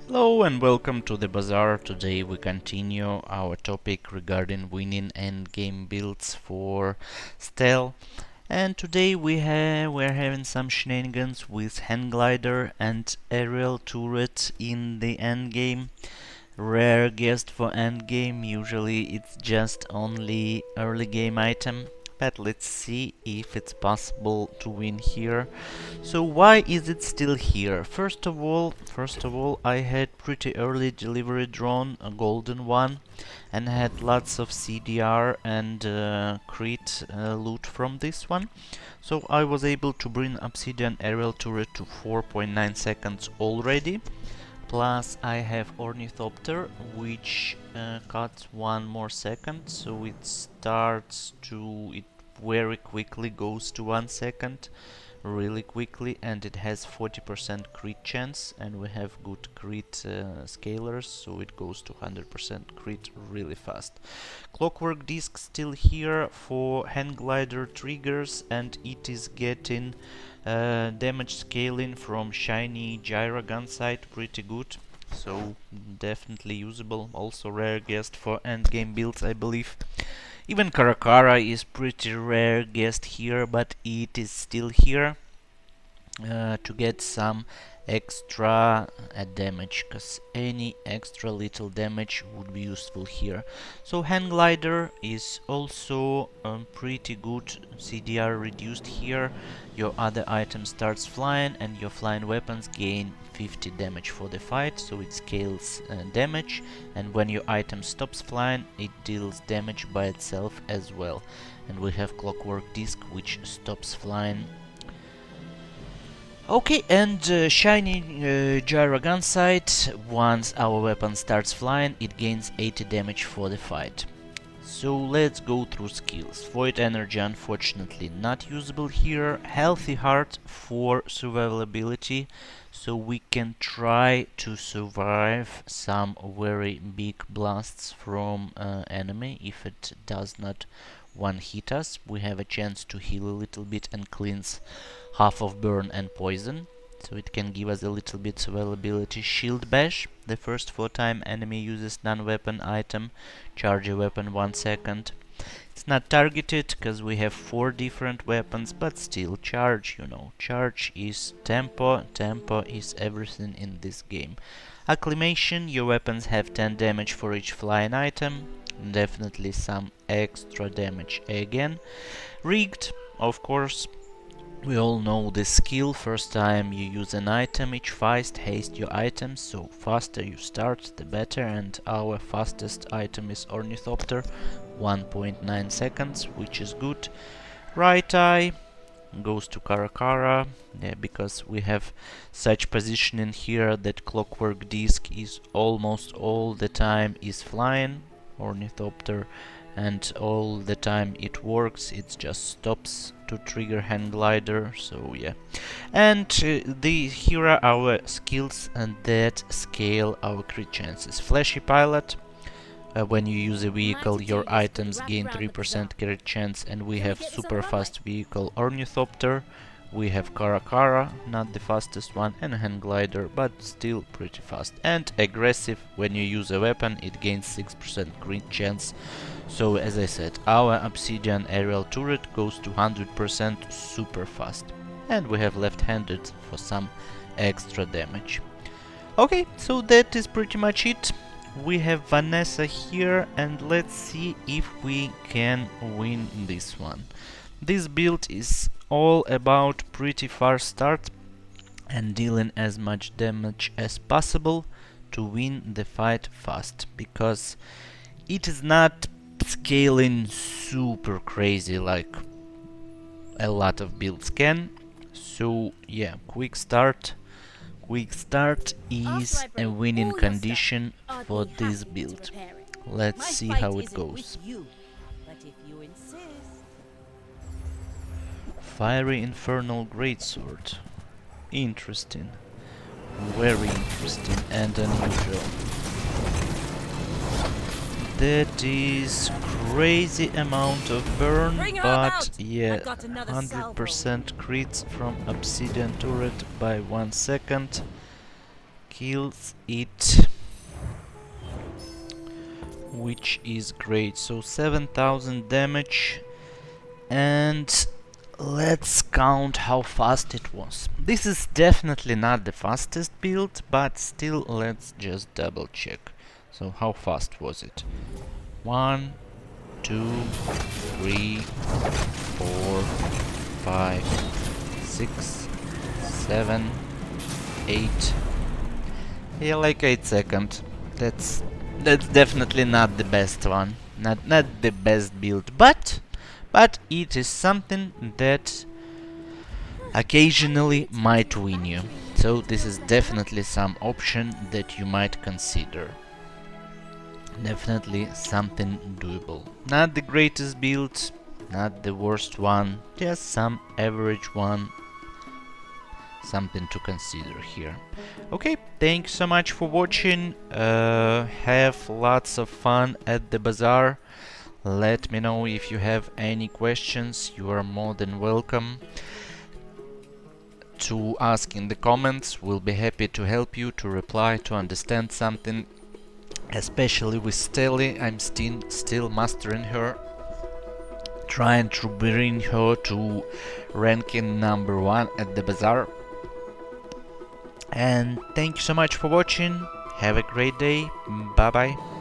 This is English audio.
Hello and welcome to the Bazaar. Today we continue our topic regarding winning endgame builds for Stelle. And today we're having some shenanigans with hand glider and aerial turret in the endgame. Rare guest for endgame, usually it's just only early game item. But let's see if it's possible to win here. So why is it still here? First of all, I had pretty early delivery drone, a golden one, and had lots of CDR and crit loot from this one. So I was able to bring Obsidian aerial turret to 4.9 seconds already. Plus I have Ornithopter, which cuts one more second, so it very quickly goes to 1 second, really quickly, and it has 40% crit chance, and we have good crit scalers, so it goes to 100% crit really fast. Clockwork disc still here for hand glider triggers, and it is getting damage scaling from shiny gyro gun sight pretty good, so definitely usable. Also rare guest for endgame builds, I believe. Even Karakara is pretty rare guest here, but it is still here to get some extra damage, because any extra little damage would be useful here. So hand glider is also pretty good CDR reduced here. Your other item starts flying and your flying weapons gain 50 damage for the fight, so it scales damage, and when your item stops flying it deals damage by itself as well. And we have Clockwork Disc, which stops flying. Okay, and shiny gyro gun sight. Once our weapon starts flying, it gains 80 damage for the fight. So let's go through skills. Void energy unfortunately not usable here. Healthy heart for survivability, so we can try to survive some very big blasts from enemy. If it does not one hit us, we have a chance to heal a little bit and cleanse half of burn and poison, so it can give us a little bit survivability. Shield bash, the first 4 times enemy uses non-weapon item, charge a weapon 1 second. It's not targeted because we have 4 different weapons, but still charge, charge is tempo is everything in this game. Acclimation, your weapons have 10 damage for each flying item, definitely some extra damage again. Rigged, of course, we all know this skill. First time you use an item, each fast haste your items, so faster you start the better, and our fastest item is Ornithopter, 1.9 seconds, which is good. Right eye goes to Karakara, because we have such positioning here that Clockwork Disc is almost all the time is flying. Ornithopter, and all the time it works, it just stops to trigger hand glider, so yeah. And here are our skills and that scale our crit chances. Flashy pilot, when you use a vehicle your items gain 3% crit chance, and we have super fast vehicle Ornithopter. We have Karakara, not the fastest one, and hand glider, but still pretty fast. And aggressive, when you use a weapon it gains 6% crit chance. So as I said, our Obsidian aerial turret goes to 100% super fast. And we have left-handed for some extra damage. Okay, so that is pretty much it. We have Vanessa here, and let's see if we can win this one. This build is all about pretty fast start and dealing as much damage as possible to win the fight fast, because it is not scaling super crazy like a lot of builds can. So yeah, quick start is a winning condition for this build. Let's see how it goes. Fiery Infernal Greatsword. Interesting. Very interesting and unusual. That is crazy amount of burn, but yeah, 100% crits from Obsidian turret by 1 second. kills it, which is great. So 7000 damage, and let's count how fast it was. This is definitely not the fastest build, but still let's just double check. So how fast was it? 1, 2, 3, 4, 5, 6, 7, 8. Yeah, like 8 seconds. That's definitely not the best one. Not the best build, but it is something that occasionally might win you. So this is definitely some option that you might consider. Definitely something doable. Not the greatest build, not the worst one, just some average one. Something to consider here. Okay, thanks so much for watching. Have lots of fun at the bazaar. Let me know if you have any questions. You are more than welcome to ask in the comments. We'll be happy to help you, to reply, to understand something. Especially with Stelle, I'm still mastering her, trying to bring her to ranking number 1 at the bazaar. And thank you so much for watching. Have a great day. Bye bye.